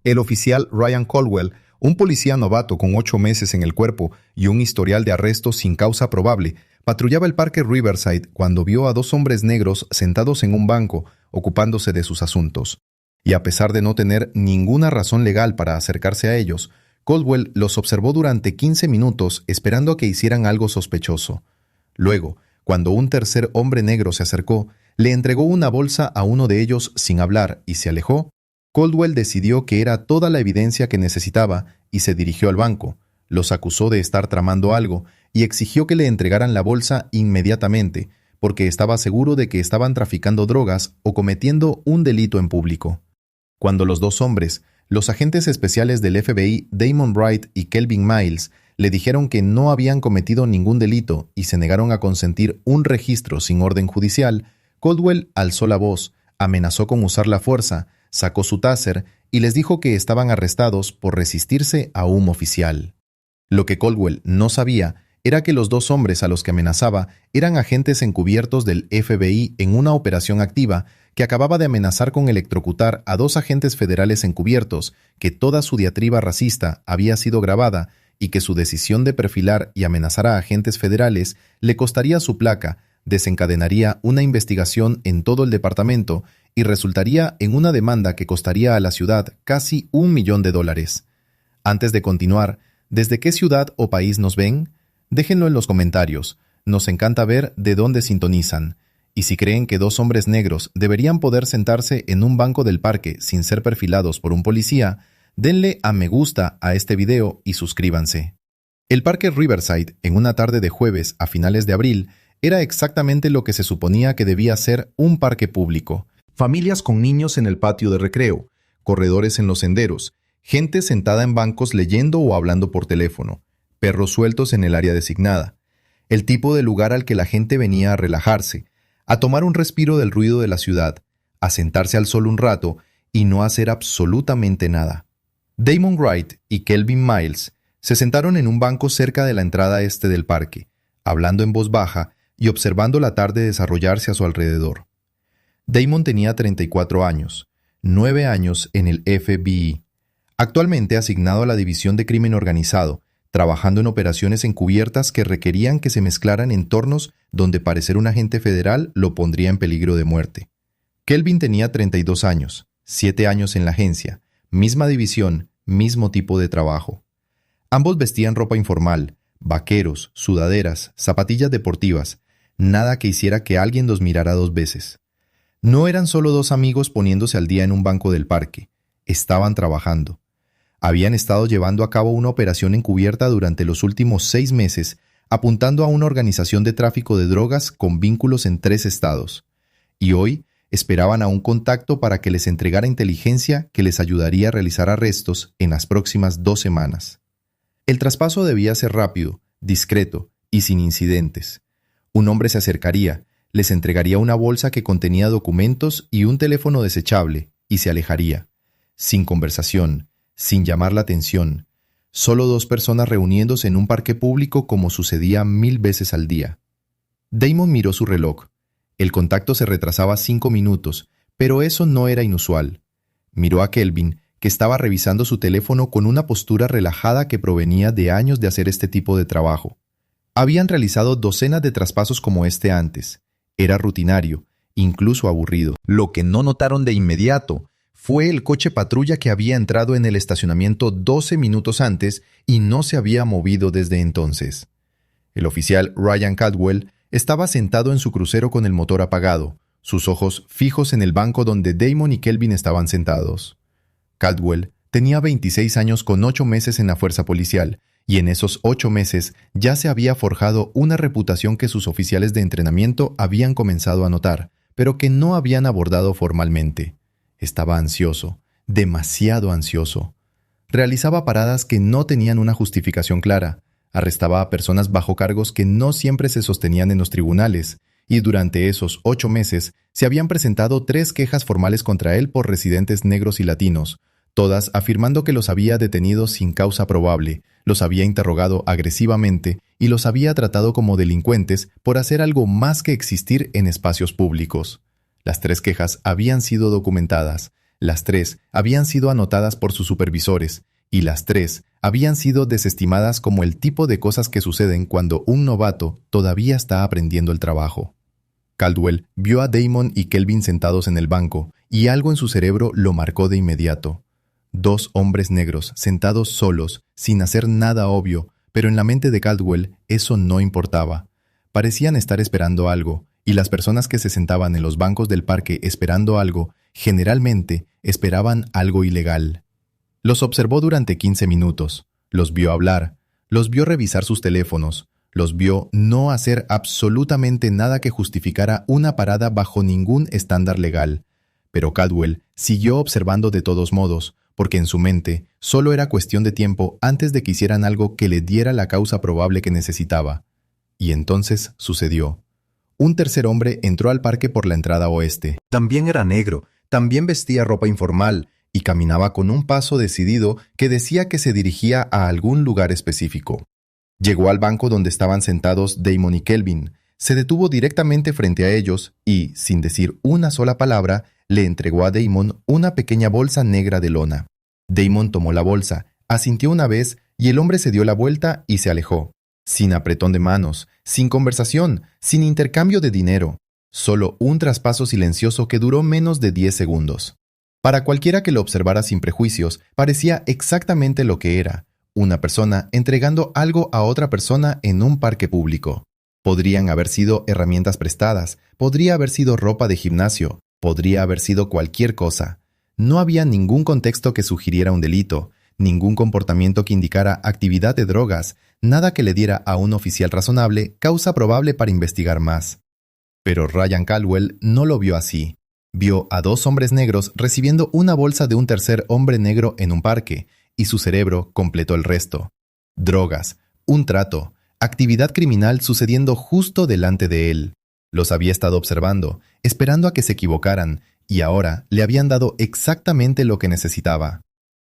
El oficial Ryan Caldwell, un policía novato con 8 meses en el cuerpo y un historial de arrestos sin causa probable, patrullaba el parque Riverside cuando vio a 2 hombres negros sentados en un banco, ocupándose de sus asuntos. Y a pesar de no tener ninguna razón legal para acercarse a ellos, Caldwell los observó durante 15 minutos esperando a que hicieran algo sospechoso. Luego, cuando un tercer hombre negro se acercó, le entregó una bolsa a uno de ellos sin hablar y se alejó. Caldwell decidió que era toda la evidencia que necesitaba y se dirigió al banco. Los acusó de estar tramando algo y exigió que le entregaran la bolsa inmediatamente, porque estaba seguro de que estaban traficando drogas o cometiendo un delito en público. Cuando los 2 hombres, los agentes especiales del FBI Damon Wright y Kelvin Miles, le dijeron que no habían cometido ningún delito y se negaron a consentir un registro sin orden judicial, Caldwell alzó la voz, amenazó con usar la fuerza, sacó su taser y les dijo que estaban arrestados por resistirse a un oficial. Lo que Caldwell no sabía era que los 2 hombres a los que amenazaba eran agentes encubiertos del FBI en una operación activa que acababa de amenazar con electrocutar a 2 agentes federales encubiertos, que toda su diatriba racista había sido grabada y que su decisión de perfilar y amenazar a agentes federales le costaría su placa, desencadenaría una investigación en todo el departamento y resultaría en una demanda que costaría a la ciudad casi $1 millón. Antes de continuar, ¿desde qué ciudad o país nos ven? Déjenlo en los comentarios. Nos encanta ver de dónde sintonizan. Y si creen que 2 hombres negros deberían poder sentarse en un banco del parque sin ser perfilados por un policía, denle a me gusta a este video y suscríbanse. El parque Riverside, en una tarde de jueves a finales de abril, era exactamente lo que se suponía que debía ser un parque público. Familias con niños en el patio de recreo, corredores en los senderos, gente sentada en bancos leyendo o hablando por teléfono, perros sueltos en el área designada. El tipo de lugar al que la gente venía a relajarse, a tomar un respiro del ruido de la ciudad, a sentarse al sol un rato y no hacer absolutamente nada. Damon Wright y Kelvin Miles se sentaron en un banco cerca de la entrada este del parque, hablando en voz baja y observando la tarde desarrollarse a su alrededor. Damon tenía 34 años, 9 años en el FBI, actualmente asignado a la División de Crimen Organizado, trabajando en operaciones encubiertas que requerían que se mezclaran entornos donde parecer un agente federal lo pondría en peligro de muerte. Kelvin tenía 32 años, 7 años en la agencia, misma división, mismo tipo de trabajo. Ambos vestían ropa informal, vaqueros, sudaderas, zapatillas deportivas, nada que hiciera que alguien los mirara 2 veces. No eran solo 2 amigos poniéndose al día en un banco del parque, estaban trabajando. Habían estado llevando a cabo una operación encubierta durante los últimos 6 meses, apuntando a una organización de tráfico de drogas con vínculos en 3 estados. Y hoy esperaban a un contacto para que les entregara inteligencia que les ayudaría a realizar arrestos en las próximas 2 semanas. El traspaso debía ser rápido, discreto y sin incidentes. Un hombre se acercaría, les entregaría una bolsa que contenía documentos y un teléfono desechable y se alejaría, sin conversación, sin llamar la atención, solo 2 personas reuniéndose en un parque público como sucedía 1000 veces al día. Damon miró su reloj. El contacto se retrasaba 5 minutos, pero eso no era inusual. Miró a Kelvin, que estaba revisando su teléfono con una postura relajada que provenía de años de hacer este tipo de trabajo. Habían realizado docenas de traspasos como este antes. Era rutinario, incluso aburrido. Lo que no notaron de inmediato fue el coche patrulla que había entrado en el estacionamiento 12 minutos antes y no se había movido desde entonces. El oficial Ryan Caldwell estaba sentado en su crucero con el motor apagado, sus ojos fijos en el banco donde Damon y Kelvin estaban sentados. Caldwell tenía 26 años con 8 meses en la fuerza policial, y en esos 8 meses ya se había forjado una reputación que sus oficiales de entrenamiento habían comenzado a notar, pero que no habían abordado formalmente. Estaba ansioso, demasiado ansioso. Realizaba paradas que no tenían una justificación clara, arrestaba a personas bajo cargos que no siempre se sostenían en los tribunales, y durante esos 8 meses se habían presentado 3 quejas formales contra él por residentes negros y latinos, todas afirmando que los había detenido sin causa probable, los había interrogado agresivamente y los había tratado como delincuentes por hacer algo más que existir en espacios públicos. Las 3 quejas habían sido documentadas. Las 3 habían sido anotadas por sus supervisores, y las 3 habían sido desestimadas como el tipo de cosas que suceden cuando un novato todavía está aprendiendo el trabajo. Caldwell vio a Damon y Kelvin sentados en el banco, y algo en su cerebro lo marcó de inmediato. 2 hombres negros sentados solos, sin hacer nada obvio, pero en la mente de Caldwell eso no importaba. Parecían estar esperando algo, y las personas que se sentaban en los bancos del parque esperando algo, generalmente esperaban algo ilegal. Los observó durante 15 minutos, los vio hablar, los vio revisar sus teléfonos, los vio no hacer absolutamente nada que justificara una parada bajo ningún estándar legal. Pero Caldwell siguió observando de todos modos, porque en su mente solo era cuestión de tiempo antes de que hicieran algo que le diera la causa probable que necesitaba. Y entonces sucedió. Un tercer hombre entró al parque por la entrada oeste. También era negro, también vestía ropa informal y caminaba con un paso decidido que decía que se dirigía a algún lugar específico. Llegó al banco donde estaban sentados Damon y Kelvin, se detuvo directamente frente a ellos y, sin decir una sola palabra, le entregó a Damon una pequeña bolsa negra de lona. Damon tomó la bolsa, asintió una vez y el hombre se dio la vuelta y se alejó. Sin apretón de manos, sin conversación, sin intercambio de dinero. Solo un traspaso silencioso que duró menos de 10 segundos. Para cualquiera que lo observara sin prejuicios, parecía exactamente lo que era: una persona entregando algo a otra persona en un parque público. Podrían haber sido herramientas prestadas, podría haber sido ropa de gimnasio, podría haber sido cualquier cosa. No había ningún contexto que sugiriera un delito, ningún comportamiento que indicara actividad de drogas, nada que le diera a un oficial razonable causa probable para investigar más. Pero Ryan Caldwell no lo vio así. Vio a 2 hombres negros recibiendo una bolsa de un tercer hombre negro en un parque, y su cerebro completó el resto. Drogas, un trato, actividad criminal sucediendo justo delante de él. Los había estado observando, esperando a que se equivocaran, y ahora le habían dado exactamente lo que necesitaba.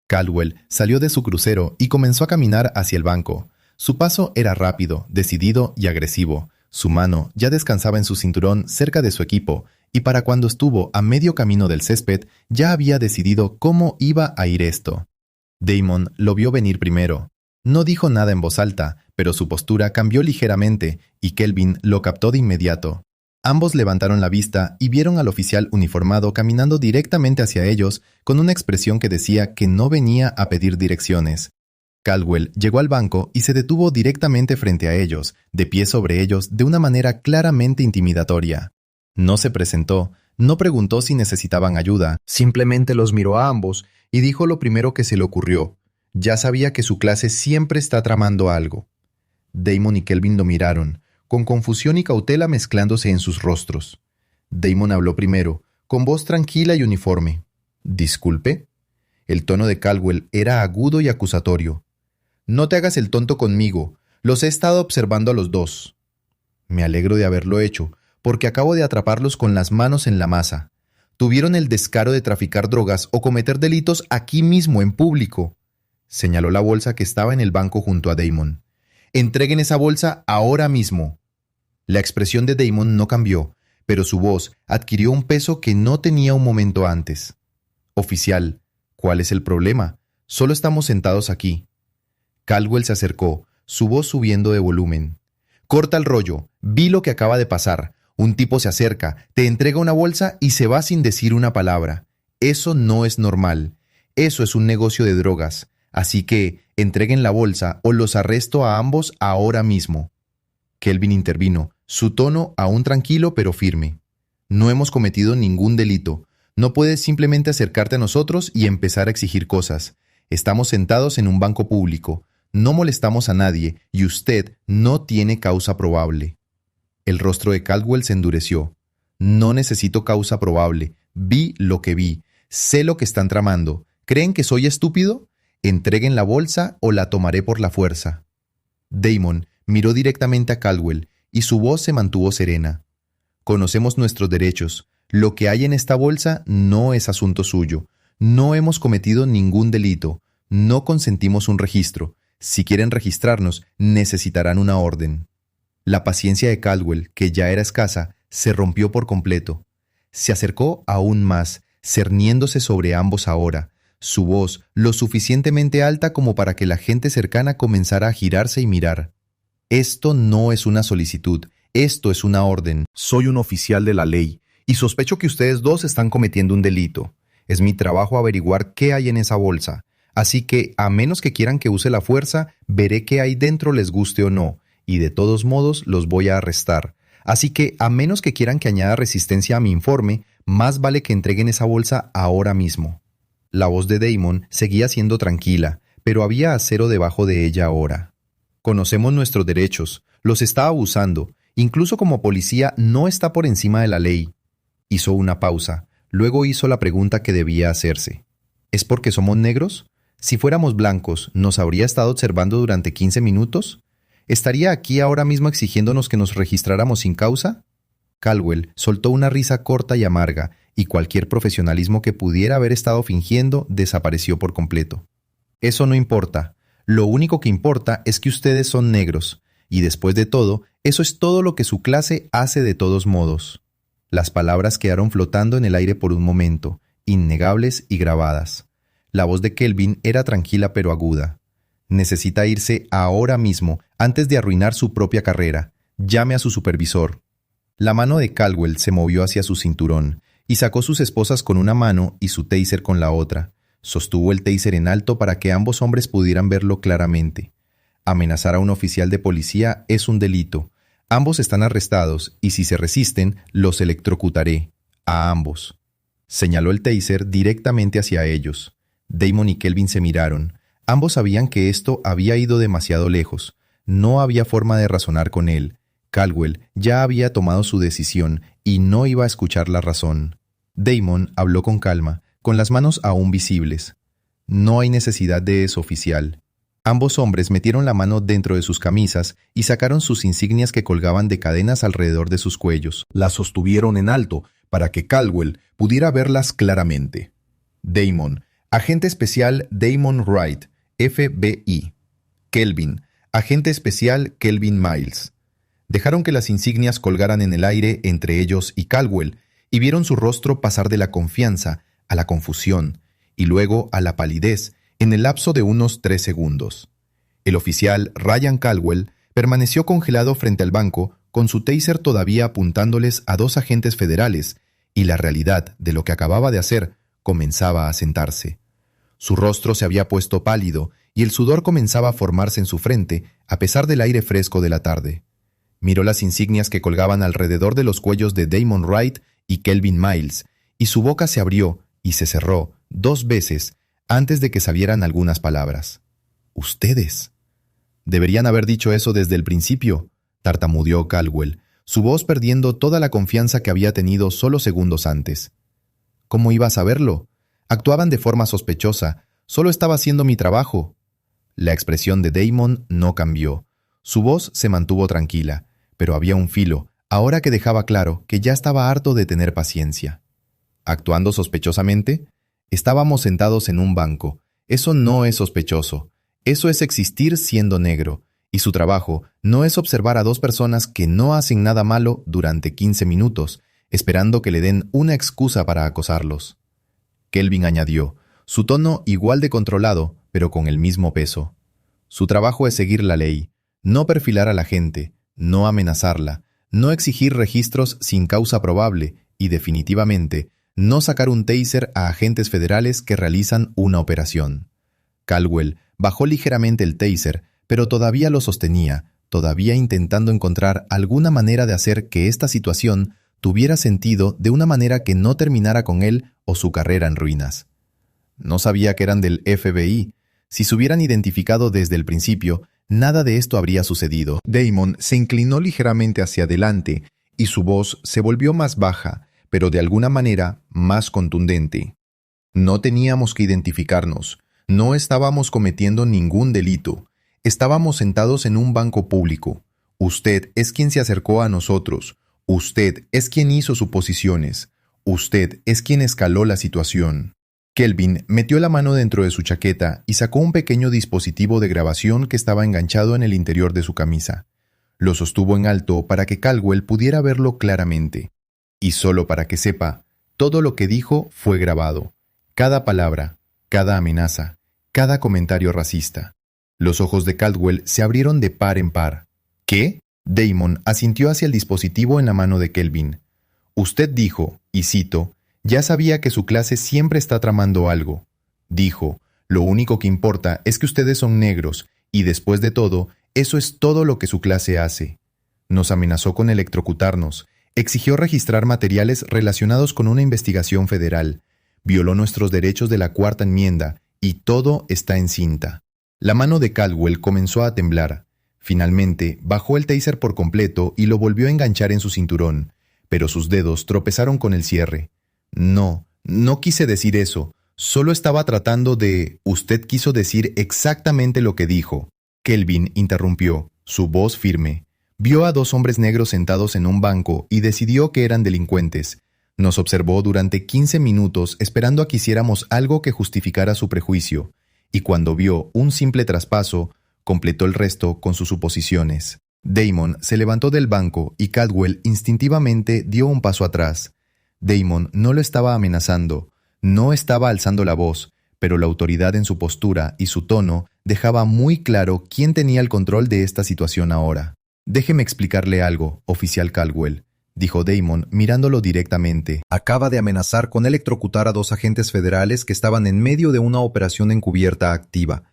Caldwell salió de su crucero y comenzó a caminar hacia el banco. Su paso era rápido, decidido y agresivo. Su mano ya descansaba en su cinturón cerca de su equipo, y para cuando estuvo a medio camino del césped, ya había decidido cómo iba a ir esto. Damon lo vio venir primero. No dijo nada en voz alta, pero su postura cambió ligeramente, y Kelvin lo captó de inmediato. Ambos levantaron la vista y vieron al oficial uniformado caminando directamente hacia ellos con una expresión que decía que no venía a pedir direcciones. Caldwell llegó al banco y se detuvo directamente frente a ellos, de pie sobre ellos de una manera claramente intimidatoria. No se presentó, no preguntó si necesitaban ayuda, simplemente los miró a ambos y dijo lo primero que se le ocurrió. Ya sabía que su clase siempre está tramando algo. Damon y Kelvin lo miraron, con confusión y cautela mezclándose en sus rostros. Damon habló primero, con voz tranquila y uniforme. «¿Disculpe?» El tono de Caldwell era agudo y acusatorio. «No te hagas el tonto conmigo. Los he estado observando a los 2. Me alegro de haberlo hecho, porque acabo de atraparlos con las manos en la masa. Tuvieron el descaro de traficar drogas o cometer delitos aquí mismo en público». Señaló la bolsa que estaba en el banco junto a Damon. «Entreguen esa bolsa ahora mismo». La expresión de Damon no cambió, pero su voz adquirió un peso que no tenía un momento antes. «Oficial, ¿cuál es el problema? Solo estamos sentados aquí». Caldwell se acercó, su voz subiendo de volumen. «Corta el rollo. Vi lo que acaba de pasar. Un tipo se acerca, te entrega una bolsa y se va sin decir una palabra. Eso no es normal. Eso es un negocio de drogas. Así que entreguen la bolsa o los arresto a ambos ahora mismo». Kelvin intervino, su tono aún tranquilo pero firme. «No hemos cometido ningún delito. No puedes simplemente acercarte a nosotros y empezar a exigir cosas. Estamos sentados en un banco público. No molestamos a nadie y usted no tiene causa probable». El rostro de Caldwell se endureció. «No necesito causa probable. Vi lo que vi. Sé lo que están tramando. ¿Creen que soy estúpido? Entreguen la bolsa o la tomaré por la fuerza». Damon miró directamente a Caldwell y su voz se mantuvo serena. «Conocemos nuestros derechos. Lo que hay en esta bolsa no es asunto suyo. No hemos cometido ningún delito. No consentimos un registro. Si quieren registrarnos, necesitarán una orden». La paciencia de Caldwell, que ya era escasa, se rompió por completo. Se acercó aún más, cerniéndose sobre ambos ahora, su voz lo suficientemente alta como para que la gente cercana comenzara a girarse y mirar. Esto no es una solicitud, esto es una orden. Soy un oficial de la ley y sospecho que ustedes dos están cometiendo un delito. Es mi trabajo averiguar qué hay en esa bolsa. Así que, a menos que quieran que use la fuerza, veré qué hay dentro, les guste o no, y de todos modos los voy a arrestar. Así que, a menos que quieran que añada resistencia a mi informe, más vale que entreguen esa bolsa ahora mismo. La voz de Damon seguía siendo tranquila, pero había acero debajo de ella ahora. Conocemos nuestros derechos, los está abusando, incluso como policía no está por encima de la ley. Hizo una pausa, luego hizo la pregunta que debía hacerse. ¿Es porque somos negros? Si fuéramos blancos, ¿nos habría estado observando durante 15 minutos? ¿Estaría aquí ahora mismo exigiéndonos que nos registráramos sin causa? Caldwell soltó una risa corta y amarga, y cualquier profesionalismo que pudiera haber estado fingiendo desapareció por completo. Eso no importa. Lo único que importa es que ustedes son negros, y después de todo, eso es todo lo que su clase hace de todos modos. Las palabras quedaron flotando en el aire por un momento, innegables y grabadas. La voz de Kelvin era tranquila pero aguda. Necesita irse ahora mismo, antes de arruinar su propia carrera. Llame a su supervisor. La mano de Caldwell se movió hacia su cinturón, y sacó sus esposas con una mano y su taser con la otra. Sostuvo el taser en alto para que ambos hombres pudieran verlo claramente. Amenazar a un oficial de policía es un delito. Ambos están arrestados, y si se resisten, los electrocutaré. A ambos. Señaló el taser directamente hacia ellos. Damon y Kelvin se miraron. Ambos sabían que esto había ido demasiado lejos. No había forma de razonar con él. Caldwell ya había tomado su decisión y no iba a escuchar la razón. Damon habló con calma, con las manos aún visibles. No hay necesidad de eso, oficial. Ambos hombres metieron la mano dentro de sus camisas y sacaron sus insignias que colgaban de cadenas alrededor de sus cuellos. Las sostuvieron en alto para que Caldwell pudiera verlas claramente. Damon, agente especial Damon Wright, FBI. Kelvin, agente especial Kelvin Miles. Dejaron que las insignias colgaran en el aire entre ellos y Caldwell, y vieron su rostro pasar de la confianza a la confusión, y luego a la palidez, en el lapso de unos 3 segundos. El oficial Ryan Caldwell permaneció congelado frente al banco, con su taser todavía apuntándoles a 2 agentes federales, y la realidad de lo que acababa de hacer comenzaba a sentarse. Su rostro se había puesto pálido, y el sudor comenzaba a formarse en su frente, a pesar del aire fresco de la tarde. Miró las insignias que colgaban alrededor de los cuellos de Damon Wright y Kelvin Miles, y su boca se abrió y se cerró 2 veces antes de que salieran algunas palabras. «Ustedes». «Deberían haber dicho eso desde el principio», tartamudeó Caldwell, su voz perdiendo toda la confianza que había tenido solo segundos antes. «¿Cómo iba a saberlo? Actuaban de forma sospechosa. Solo estaba haciendo mi trabajo». La expresión de Damon no cambió. Su voz se mantuvo tranquila, pero había un filo, ahora que dejaba claro que ya estaba harto de tener paciencia. ¿Actuando sospechosamente? Estábamos sentados en un banco. Eso no es sospechoso. Eso es existir siendo negro. Y su trabajo no es observar a 2 personas que no hacen nada malo durante 15 minutos, esperando que le den una excusa para acosarlos. Kelvin añadió, su tono igual de controlado, pero con el mismo peso. Su trabajo es seguir la ley. No perfilar a la gente, no amenazarla, no exigir registros sin causa probable y, definitivamente, no sacar un taser a agentes federales que realizan una operación. Caldwell bajó ligeramente el taser, pero todavía lo sostenía, todavía intentando encontrar alguna manera de hacer que esta situación tuviera sentido de una manera que no terminara con él o su carrera en ruinas. No sabía que eran del FBI. Si se hubieran identificado desde el principio, nada de esto habría sucedido. Damon se inclinó ligeramente hacia adelante y su voz se volvió más baja, pero de alguna manera más contundente. No teníamos que identificarnos. No estábamos cometiendo ningún delito. Estábamos sentados en un banco público. Usted es quien se acercó a nosotros. Usted es quien hizo suposiciones. Usted es quien escaló la situación. Kelvin metió la mano dentro de su chaqueta y sacó un pequeño dispositivo de grabación que estaba enganchado en el interior de su camisa. Lo sostuvo en alto para que Caldwell pudiera verlo claramente. Y solo para que sepa, Todo lo que dijo fue grabado. Cada palabra, cada amenaza, cada comentario racista. Los ojos de Caldwell se abrieron de par en par. ¿Qué? Damon asintió hacia el dispositivo en la mano de Kelvin. Usted dijo, y cito, ya sabía que su clase siempre está tramando algo. Dijo, lo único que importa es que ustedes son negros, y después de todo, eso es todo lo que su clase hace. Nos amenazó con electrocutarnos, exigió registrar materiales relacionados con una investigación federal, violó nuestros derechos de la Cuarta Enmienda, y todo está en cinta. La mano de Caldwell comenzó a temblar. Finalmente, bajó el taser por completo y lo volvió a enganchar en su cinturón, pero sus dedos tropezaron con el cierre. No quise decir eso. Solo estaba tratando de... Usted quiso decir exactamente lo que dijo. Kelvin interrumpió, su voz firme. Vio a dos hombres negros sentados en un banco y decidió que eran delincuentes. Nos observó durante 15 minutos esperando a que hiciéramos algo que justificara su prejuicio, y cuando vio un simple traspaso, completó el resto con sus suposiciones. Damon se levantó del banco y Caldwell instintivamente dio un paso atrás. Damon no lo estaba amenazando, no estaba alzando la voz, pero la autoridad en su postura y su tono dejaba muy claro quién tenía el control de esta situación ahora. Déjeme explicarle algo, oficial Caldwell, dijo Damon mirándolo directamente. Acaba de amenazar con electrocutar a dos agentes federales que estaban en medio de una operación encubierta activa.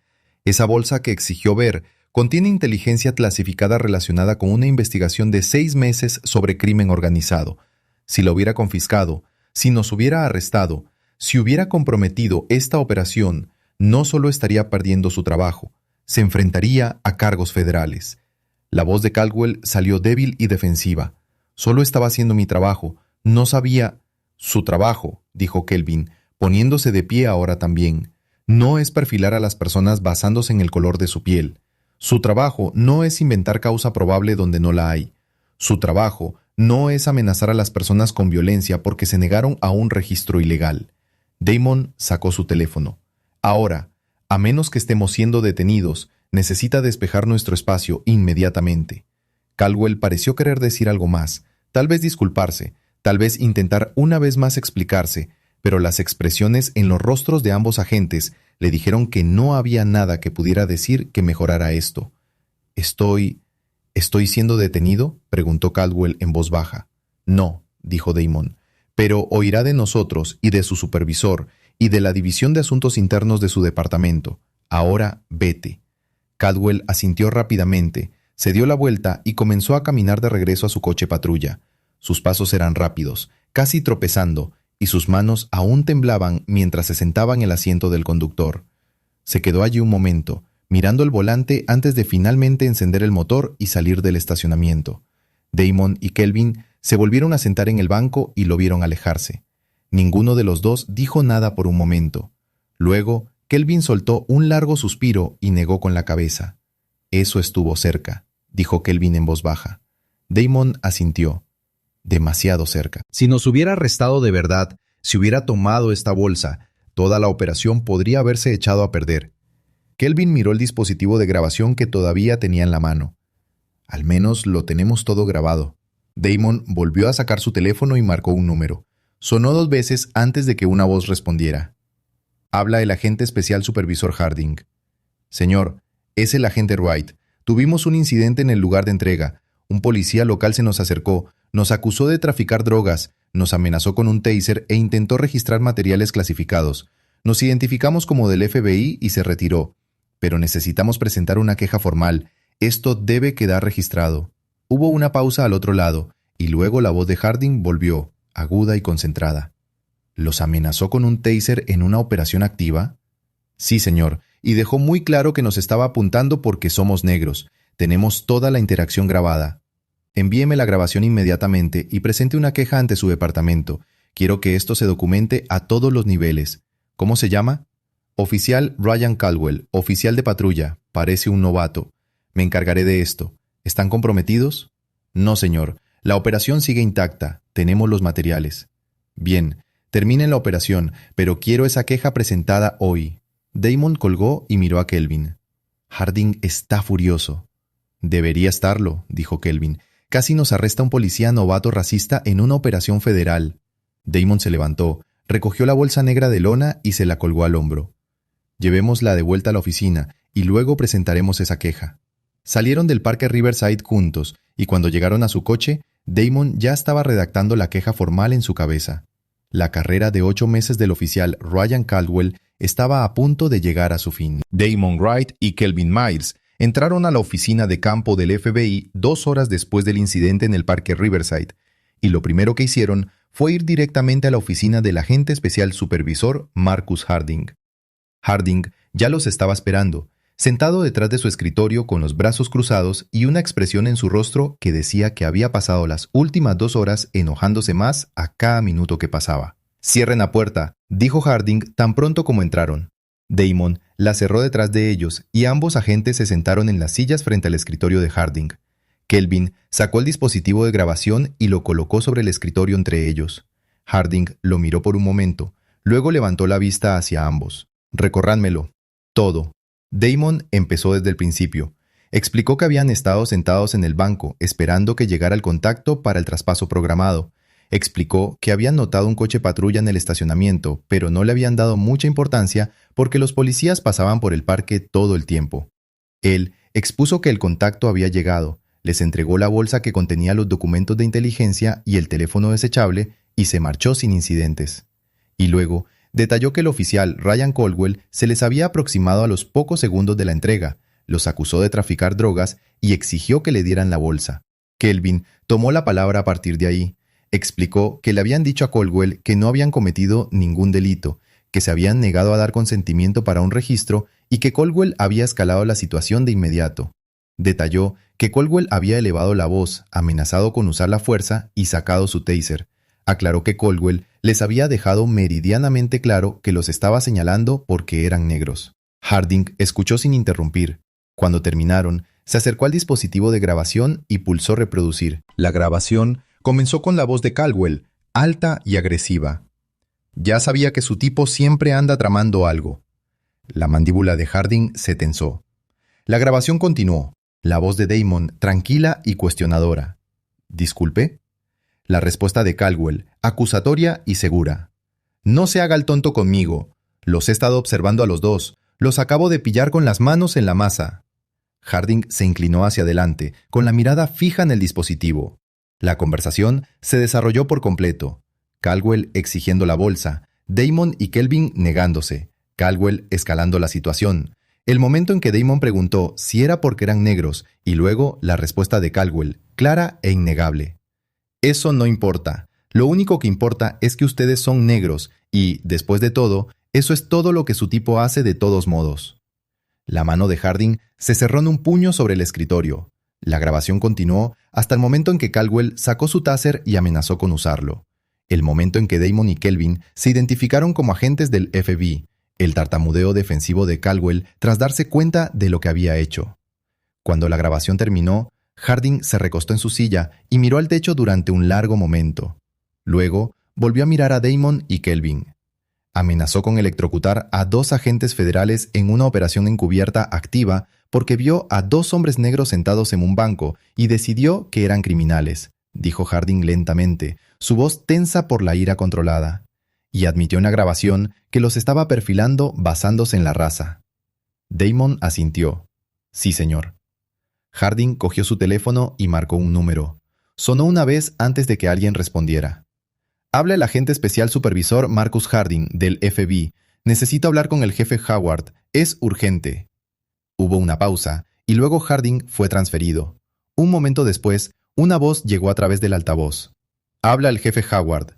Esa bolsa que exigió ver contiene inteligencia clasificada relacionada con una investigación de 6 meses sobre crimen organizado. Si la hubiera confiscado, si nos hubiera arrestado, si hubiera comprometido esta operación, no solo estaría perdiendo su trabajo, se enfrentaría a cargos federales. La voz de Caldwell salió débil y defensiva. Solo estaba haciendo mi trabajo, no sabía... Su trabajo, dijo Kelvin, poniéndose de pie ahora también. No es perfilar a las personas basándose en el color de su piel. Su trabajo no es inventar causa probable donde no la hay. Su trabajo no es amenazar a las personas con violencia porque se negaron a un registro ilegal. Damon sacó su teléfono. Ahora, a menos que estemos siendo detenidos, necesita despejar nuestro espacio inmediatamente. Caldwell pareció querer decir algo más, tal vez disculparse, tal vez intentar una vez más explicarse, pero las expresiones en los rostros de ambos agentes le dijeron que no había nada que pudiera decir que mejorara esto. ¿Estoy siendo detenido?, preguntó Caldwell en voz baja. No, dijo Damon, pero oirá de nosotros y de su supervisor y de la División de Asuntos Internos de su departamento. Ahora vete. Caldwell asintió rápidamente, se dio la vuelta y comenzó a caminar de regreso a su coche patrulla. Sus pasos eran rápidos, casi tropezando, y sus manos aún temblaban mientras se sentaba en el asiento del conductor. Se quedó allí un momento, mirando el volante antes de finalmente encender el motor y salir del estacionamiento. Damon y Kelvin se volvieron a sentar en el banco y lo vieron alejarse. Ninguno de los dos dijo nada por un momento. Luego, Kelvin soltó un largo suspiro y negó con la cabeza. Eso estuvo cerca, dijo Kelvin en voz baja. Damon asintió. Demasiado cerca. Si nos hubiera arrestado de verdad, si hubiera tomado esta bolsa, toda la operación podría haberse echado a perder. Kelvin miró el dispositivo de grabación que todavía tenía en la mano. Al menos lo tenemos todo grabado. Damon volvió a sacar su teléfono y marcó un número. Sonó 2 veces antes de que una voz respondiera. Habla el agente especial supervisor Harding. Señor, es el agente Wright. Tuvimos un incidente en el lugar de entrega. Un policía local se nos acercó, nos acusó de traficar drogas, nos amenazó con un taser e intentó registrar materiales clasificados. Nos identificamos como del FBI y se retiró. Pero necesitamos presentar una queja formal. Esto debe quedar registrado. Hubo una pausa al otro lado, y luego la voz de Harding volvió, aguda y concentrada. ¿Los amenazó con un taser en una operación activa? Sí, señor, y dejó muy claro que nos estaba apuntando porque somos negros. Tenemos toda la interacción grabada. Envíeme la grabación inmediatamente y presente una queja ante su departamento. Quiero que esto se documente a todos los niveles. ¿Cómo se llama? Oficial Ryan Caldwell, oficial de patrulla. Parece un novato. Me encargaré de esto. ¿Están comprometidos? No, señor. La operación sigue intacta. Tenemos los materiales. Bien, terminen la operación, pero quiero esa queja presentada hoy. Damon colgó y miró a Kelvin. Harding está furioso. Debería estarlo, dijo Kelvin. Casi nos arresta un policía novato racista en una operación federal. Damon se levantó, recogió la bolsa negra de lona y se la colgó al hombro. Llevémosla de vuelta a la oficina y luego presentaremos esa queja. Salieron del parque Riverside juntos y cuando llegaron a su coche, Damon ya estaba redactando la queja formal en su cabeza. La carrera de 8 meses del oficial Ryan Caldwell estaba a punto de llegar a su fin. Damon Wright y Kelvin Miles entraron a la oficina de campo del FBI 2 horas después del incidente en el parque Riverside, y lo primero que hicieron fue ir directamente a la oficina del agente especial supervisor Marcus Harding. Harding ya los estaba esperando, sentado detrás de su escritorio con los brazos cruzados y una expresión en su rostro que decía que había pasado las últimas 2 horas enojándose más a cada minuto que pasaba. «Cierren la puerta», dijo Harding tan pronto como entraron. Damon la cerró detrás de ellos y ambos agentes se sentaron en las sillas frente al escritorio de Harding. Kelvin sacó el dispositivo de grabación y lo colocó sobre el escritorio entre ellos. Harding lo miró por un momento, luego levantó la vista hacia ambos. «Recórranmelo. Todo». Damon empezó desde el principio. Explicó que habían estado sentados en el banco, esperando que llegara el contacto para el traspaso programado. Explicó que habían notado un coche patrulla en el estacionamiento, pero no le habían dado mucha importancia porque los policías pasaban por el parque todo el tiempo. Él expuso que el contacto había llegado, les entregó la bolsa que contenía los documentos de inteligencia y el teléfono desechable y se marchó sin incidentes. Y luego detalló que el oficial Ryan Caldwell se les había aproximado a los pocos segundos de la entrega, los acusó de traficar drogas y exigió que le dieran la bolsa. Kelvin tomó la palabra a partir de ahí. Explicó que le habían dicho a Caldwell que no habían cometido ningún delito, que se habían negado a dar consentimiento para un registro y que Caldwell había escalado la situación de inmediato. Detalló que Caldwell había elevado la voz, amenazado con usar la fuerza y sacado su taser. Aclaró que Caldwell les había dejado meridianamente claro que los estaba señalando porque eran negros. Harding escuchó sin interrumpir. Cuando terminaron, se acercó al dispositivo de grabación y pulsó reproducir. La grabación comenzó con la voz de Caldwell, alta y agresiva. Ya sabía que su tipo siempre anda tramando algo. La mandíbula de Harding se tensó. La grabación continuó, la voz de Damon tranquila y cuestionadora. «¿Disculpe?» La respuesta de Caldwell, acusatoria y segura. «No se haga el tonto conmigo. Los he estado observando a los dos. Los acabo de pillar con las manos en la masa». Harding se inclinó hacia adelante, con la mirada fija en el dispositivo. La conversación se desarrolló por completo. Caldwell exigiendo la bolsa, Damon y Kelvin negándose, Caldwell escalando la situación. El momento en que Damon preguntó si era porque eran negros y luego la respuesta de Caldwell, clara e innegable. «Eso no importa. Lo único que importa es que ustedes son negros y, después de todo, eso es todo lo que su tipo hace de todos modos». La mano de Harding se cerró en un puño sobre el escritorio. La grabación continuó hasta el momento en que Caldwell sacó su taser y amenazó con usarlo. El momento en que Damon y Kelvin se identificaron como agentes del FBI, el tartamudeo defensivo de Caldwell tras darse cuenta de lo que había hecho. Cuando la grabación terminó, Harding se recostó en su silla y miró al techo durante un largo momento. Luego, volvió a mirar a Damon y Kelvin. Amenazó con electrocutar a 2 agentes federales en una operación encubierta activa porque vio a 2 hombres negros sentados en un banco y decidió que eran criminales, dijo Harding lentamente, su voz tensa por la ira controlada, y admitió en la grabación que los estaba perfilando basándose en la raza. Damon asintió. «Sí, señor». Harding cogió su teléfono y marcó un número. Sonó una vez antes de que alguien respondiera. «Habla el agente especial supervisor Marcus Harding, del FBI. Necesito hablar con el jefe Howard. Es urgente». Hubo una pausa, y luego Harding fue transferido. Un momento después, una voz llegó a través del altavoz. «Habla el jefe Howard».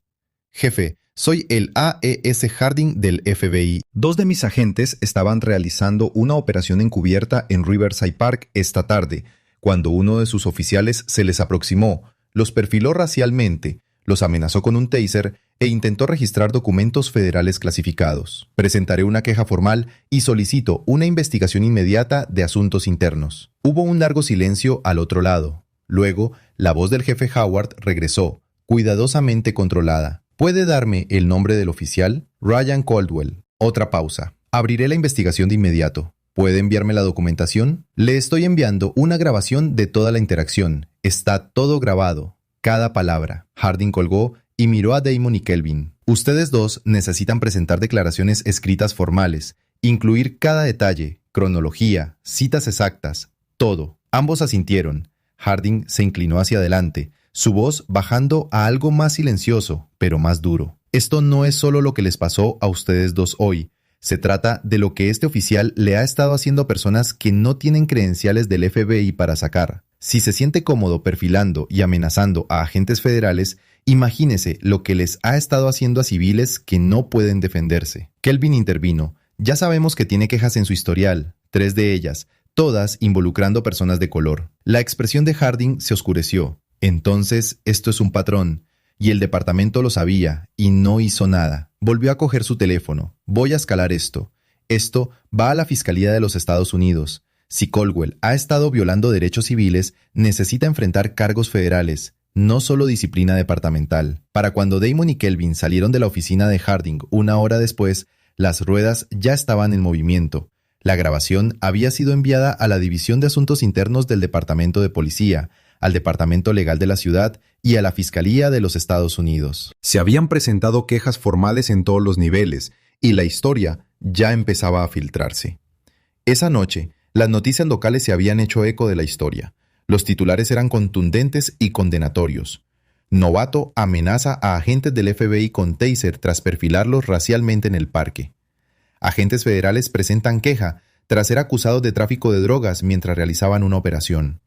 «Jefe, soy el AES Harding del FBI. 2 de mis agentes estaban realizando una operación encubierta en Riverside Park esta tarde, cuando uno de sus oficiales se les aproximó, los perfiló racialmente, los amenazó con un taser e intentó registrar documentos federales clasificados. Presentaré una queja formal y solicito una investigación inmediata de asuntos internos». Hubo un largo silencio al otro lado. Luego, la voz del jefe Howard regresó, cuidadosamente controlada. «¿Puede darme el nombre del oficial?» «Ryan Caldwell». Otra pausa. «Abriré la investigación de inmediato. ¿Puede enviarme la documentación?» «Le estoy enviando una grabación de toda la interacción. Está todo grabado. Cada palabra». Harding colgó y miró a Damon y Kelvin. Ustedes dos necesitan presentar declaraciones escritas formales, incluir cada detalle, cronología, citas exactas, todo. Ambos asintieron. Harding se inclinó hacia adelante, su voz bajando a algo más silencioso, pero más duro. Esto no es solo lo que les pasó a ustedes dos hoy. Se trata de lo que este oficial le ha estado haciendo a personas que no tienen credenciales del FBI para sacar. Si se siente cómodo perfilando y amenazando a agentes federales, imagínese lo que les ha estado haciendo a civiles que no pueden defenderse. Kelvin intervino. Ya sabemos que tiene quejas en su historial, 3 de ellas, todas involucrando personas de color. La expresión de Harding se oscureció. Entonces, esto es un patrón. Y el departamento lo sabía, y no hizo nada. Volvió a coger su teléfono. Voy a escalar esto. Esto va a la Fiscalía de los Estados Unidos. Si Caldwell ha estado violando derechos civiles, necesita enfrentar cargos federales, no solo disciplina departamental. Para cuando Damon y Kelvin salieron de la oficina de Harding 1 hora después, las ruedas ya estaban en movimiento. La grabación había sido enviada a la División de Asuntos Internos del Departamento de Policía, al Departamento Legal de la ciudad y a la Fiscalía de los Estados Unidos. Se habían presentado quejas formales en todos los niveles, y la historia ya empezaba a filtrarse. Esa noche, las noticias locales se habían hecho eco de la historia. Los titulares eran contundentes y condenatorios. Novato amenaza a agentes del FBI con taser tras perfilarlos racialmente en el parque. Agentes federales presentan queja tras ser acusados de tráfico de drogas mientras realizaban una operación.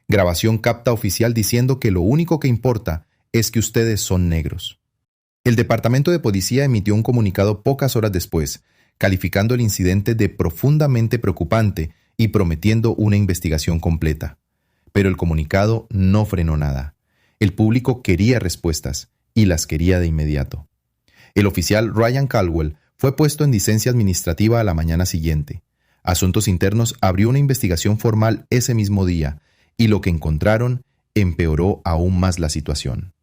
Grabación capta oficial diciendo que lo único que importa es que ustedes son negros. El Departamento de Policía emitió un comunicado pocas horas después, calificando el incidente de profundamente preocupante y prometiendo una investigación completa. Pero el comunicado no frenó nada. El público quería respuestas, y las quería de inmediato. El oficial Ryan Caldwell fue puesto en licencia administrativa a la mañana siguiente. Asuntos Internos abrió una investigación formal ese mismo día, y lo que encontraron empeoró aún más la situación.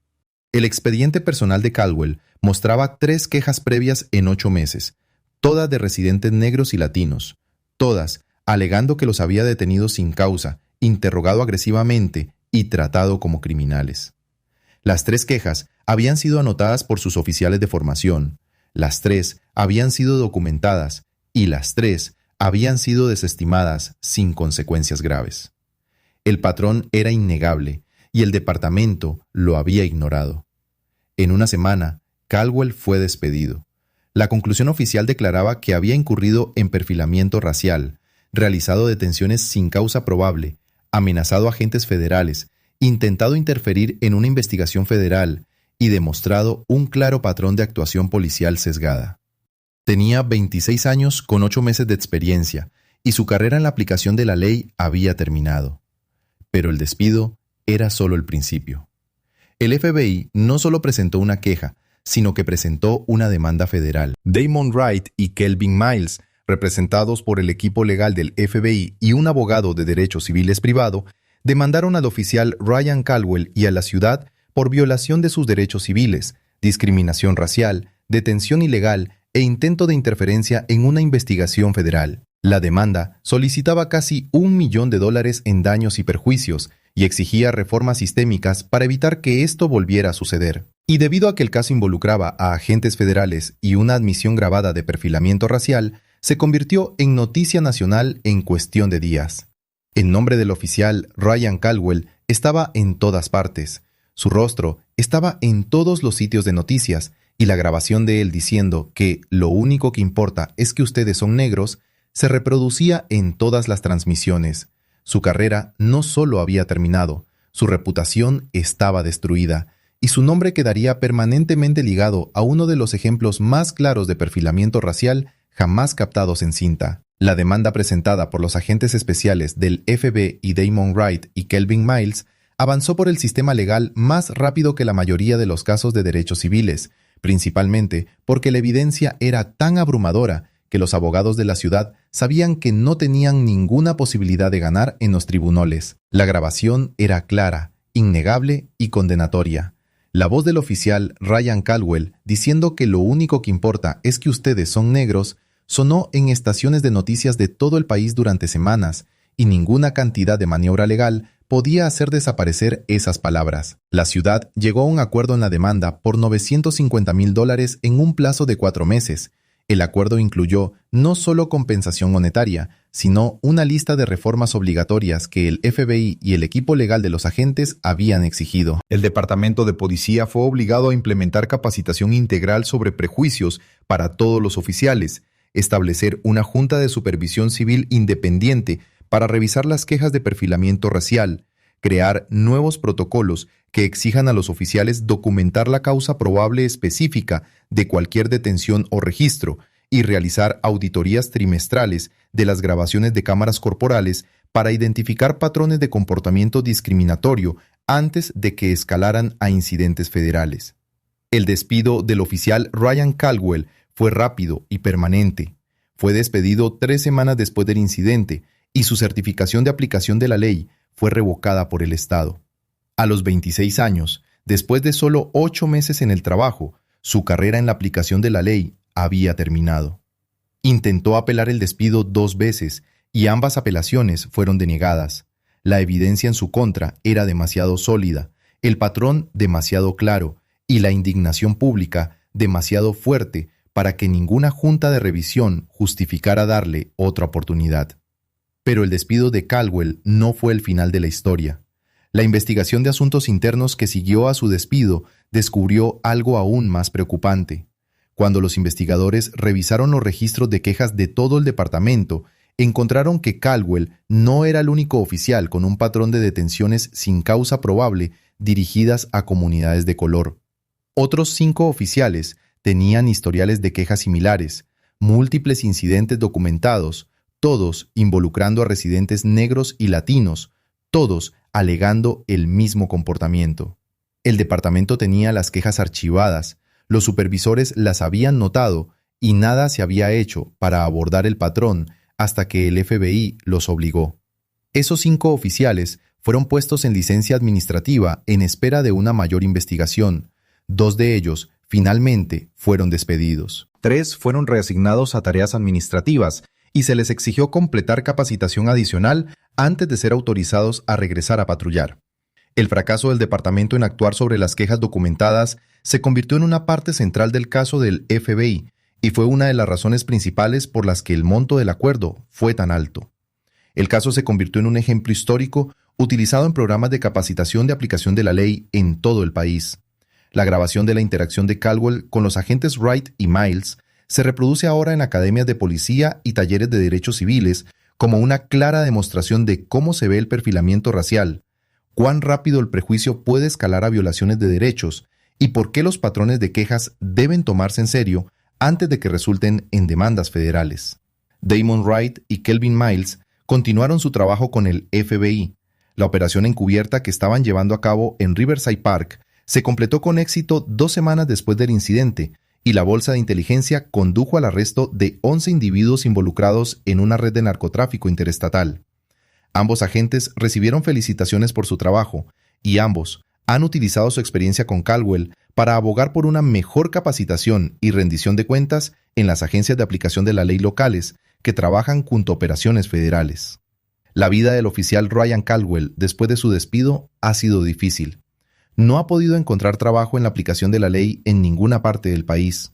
El expediente personal de Caldwell mostraba 3 quejas previas en 8 meses, todas de residentes negros y latinos, todas alegando que los había detenido sin causa, interrogado agresivamente y tratado como criminales. Las 3 quejas habían sido anotadas por sus oficiales de formación, las 3 habían sido documentadas y las 3 habían sido desestimadas sin consecuencias graves. El patrón era innegable y el departamento lo había ignorado. En una semana, Caldwell fue despedido. La conclusión oficial declaraba que había incurrido en perfilamiento racial, realizado detenciones sin causa probable, amenazado a agentes federales, intentado interferir en una investigación federal y demostrado un claro patrón de actuación policial sesgada. Tenía 26 años con 8 meses de experiencia y su carrera en la aplicación de la ley había terminado. Pero el despido era solo el principio. El FBI no solo presentó una queja, sino que presentó una demanda federal. Damon Wright y Kelvin Miles, representados por el equipo legal del FBI y un abogado de derechos civiles privado, demandaron al oficial Ryan Caldwell y a la ciudad por violación de sus derechos civiles, discriminación racial, detención ilegal e intento de interferencia en una investigación federal. La demanda solicitaba casi $1 millón en daños y perjuicios y exigía reformas sistémicas para evitar que esto volviera a suceder. Y debido a que el caso involucraba a agentes federales y una admisión grabada de perfilamiento racial, se convirtió en noticia nacional en cuestión de días. El nombre del oficial Ryan Caldwell estaba en todas partes. Su rostro estaba en todos los sitios de noticias y la grabación de él diciendo que lo único que importa es que ustedes son negros se reproducía en todas las transmisiones. Su carrera no solo había terminado, su reputación estaba destruida, y su nombre quedaría permanentemente ligado a uno de los ejemplos más claros de perfilamiento racial jamás captados en cinta. La demanda presentada por los agentes especiales del FBI y Damon Wright y Kelvin Miles avanzó por el sistema legal más rápido que la mayoría de los casos de derechos civiles, principalmente porque la evidencia era tan abrumadora que los abogados de la ciudad sabían que no tenían ninguna posibilidad de ganar en los tribunales. La grabación era clara, innegable y condenatoria. La voz del oficial Ryan Caldwell, diciendo que lo único que importa es que ustedes son negros, sonó en estaciones de noticias de todo el país durante semanas, y ninguna cantidad de maniobra legal podía hacer desaparecer esas palabras. La ciudad llegó a un acuerdo en la demanda por $950,000 en un plazo de 4 meses. El acuerdo incluyó no solo compensación monetaria, sino una lista de reformas obligatorias que el FBI y el equipo legal de los agentes habían exigido. El Departamento de Policía fue obligado a implementar capacitación integral sobre prejuicios para todos los oficiales, establecer una junta de supervisión civil independiente para revisar las quejas de perfilamiento racial, crear nuevos protocolos que exijan a los oficiales documentar la causa probable específica de cualquier detención o registro y realizar auditorías trimestrales de las grabaciones de cámaras corporales para identificar patrones de comportamiento discriminatorio antes de que escalaran a incidentes federales. El despido del oficial Ryan Caldwell fue rápido y permanente. Fue despedido 3 semanas después del incidente y su certificación de aplicación de la ley fue revocada por el Estado. A los 26 años, después de solo 8 meses en el trabajo, su carrera en la aplicación de la ley había terminado. Intentó apelar el despido 2 veces y ambas apelaciones fueron denegadas. La evidencia en su contra era demasiado sólida, el patrón demasiado claro y la indignación pública demasiado fuerte para que ninguna junta de revisión justificara darle otra oportunidad. Pero el despido de Caldwell no fue el final de la historia. La investigación de asuntos internos que siguió a su despido descubrió algo aún más preocupante. Cuando los investigadores revisaron los registros de quejas de todo el departamento, encontraron que Caldwell no era el único oficial con un patrón de detenciones sin causa probable dirigidas a comunidades de color. Otros 5 oficiales tenían historiales de quejas similares, múltiples incidentes documentados, todos involucrando a residentes negros y latinos, todos alegando el mismo comportamiento. El departamento tenía las quejas archivadas, los supervisores las habían notado y nada se había hecho para abordar el patrón hasta que el FBI los obligó. Esos 5 oficiales fueron puestos en licencia administrativa en espera de una mayor investigación. 2 de ellos finalmente fueron despedidos. 3 fueron reasignados a tareas administrativas y se les exigió completar capacitación adicional antes de ser autorizados a regresar a patrullar. El fracaso del departamento en actuar sobre las quejas documentadas se convirtió en una parte central del caso del FBI y fue una de las razones principales por las que el monto del acuerdo fue tan alto. El caso se convirtió en un ejemplo histórico utilizado en programas de capacitación de aplicación de la ley en todo el país. La grabación de la interacción de Caldwell con los agentes Wright y Miles se reproduce ahora en academias de policía y talleres de derechos civiles como una clara demostración de cómo se ve el perfilamiento racial, cuán rápido el prejuicio puede escalar a violaciones de derechos y por qué los patrones de quejas deben tomarse en serio antes de que resulten en demandas federales. Damon Wright y Kelvin Miles continuaron su trabajo con el FBI. La operación encubierta que estaban llevando a cabo en Riverside Park se completó con éxito 2 semanas después del incidente, y la Bolsa de Inteligencia condujo al arresto de 11 individuos involucrados en una red de narcotráfico interestatal. Ambos agentes recibieron felicitaciones por su trabajo, y ambos han utilizado su experiencia con Caldwell para abogar por una mejor capacitación y rendición de cuentas en las agencias de aplicación de la ley locales que trabajan junto a operaciones federales. La vida del oficial Ryan Caldwell después de su despido ha sido difícil. No ha podido encontrar trabajo en la aplicación de la ley en ninguna parte del país.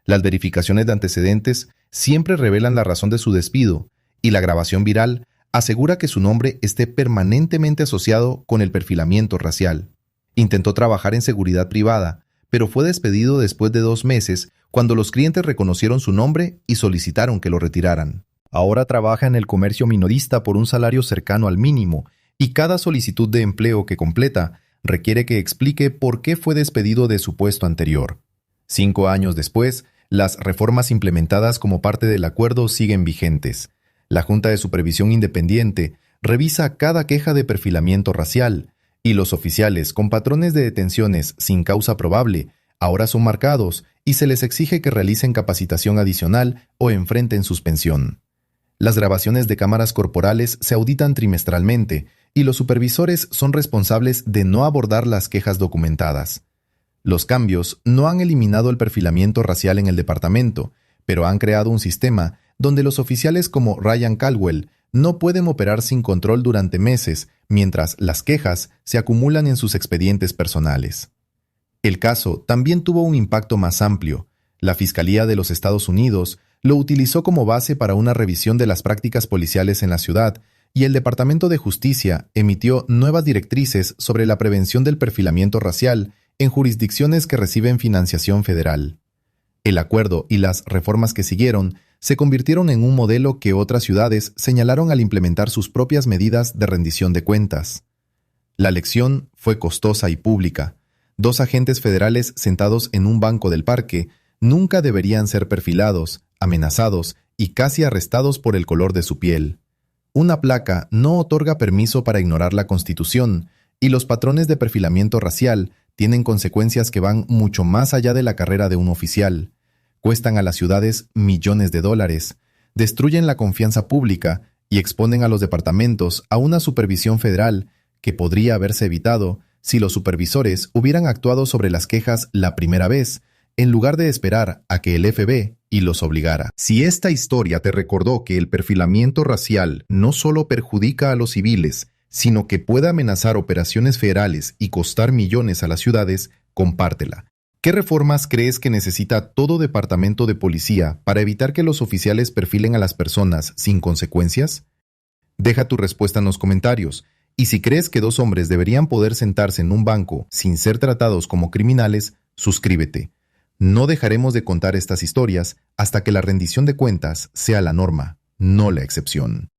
Las verificaciones de antecedentes siempre revelan la razón de su despido, y la grabación viral asegura que su nombre esté permanentemente asociado con el perfilamiento racial. Intentó trabajar en seguridad privada, pero fue despedido después de 2 meses cuando los clientes reconocieron su nombre y solicitaron que lo retiraran. Ahora trabaja en el comercio minorista por un salario cercano al mínimo, y cada solicitud de empleo que completa requiere que explique por qué fue despedido de su puesto anterior. 5 años después, las reformas implementadas como parte del acuerdo siguen vigentes. La Junta de Supervisión Independiente revisa cada queja de perfilamiento racial, y los oficiales con patrones de detenciones sin causa probable ahora son marcados y se les exige que realicen capacitación adicional o enfrenten suspensión. Las grabaciones de cámaras corporales se auditan trimestralmente y los supervisores son responsables de no abordar las quejas documentadas. Los cambios no han eliminado el perfilamiento racial en el departamento, pero han creado un sistema donde los oficiales como Ryan Caldwell no pueden operar sin control durante meses, mientras las quejas se acumulan en sus expedientes personales. El caso también tuvo un impacto más amplio. La Fiscalía de los Estados Unidos lo utilizó como base para una revisión de las prácticas policiales en la ciudad, y el Departamento de Justicia emitió nuevas directrices sobre la prevención del perfilamiento racial en jurisdicciones que reciben financiación federal. El acuerdo y las reformas que siguieron se convirtieron en un modelo que otras ciudades señalaron al implementar sus propias medidas de rendición de cuentas. La lección fue costosa y pública. 2 agentes federales sentados en un banco del parque nunca deberían ser perfilados, amenazados y casi arrestados por el color de su piel. Una placa no otorga permiso para ignorar la Constitución, y los patrones de perfilamiento racial tienen consecuencias que van mucho más allá de la carrera de un oficial. Cuestan a las ciudades millones de dólares, destruyen la confianza pública y exponen a los departamentos a una supervisión federal que podría haberse evitado si los supervisores hubieran actuado sobre las quejas la primera vez, en lugar de esperar a que el FBI los obligara. Si esta historia te recordó que el perfilamiento racial no solo perjudica a los civiles, sino que puede amenazar operaciones federales y costar millones a las ciudades, compártela. ¿Qué reformas crees que necesita todo departamento de policía para evitar que los oficiales perfilen a las personas sin consecuencias? Deja tu respuesta en los comentarios. Y si crees que 2 hombres deberían poder sentarse en un banco sin ser tratados como criminales, suscríbete. No dejaremos de contar estas historias hasta que la rendición de cuentas sea la norma, no la excepción. *.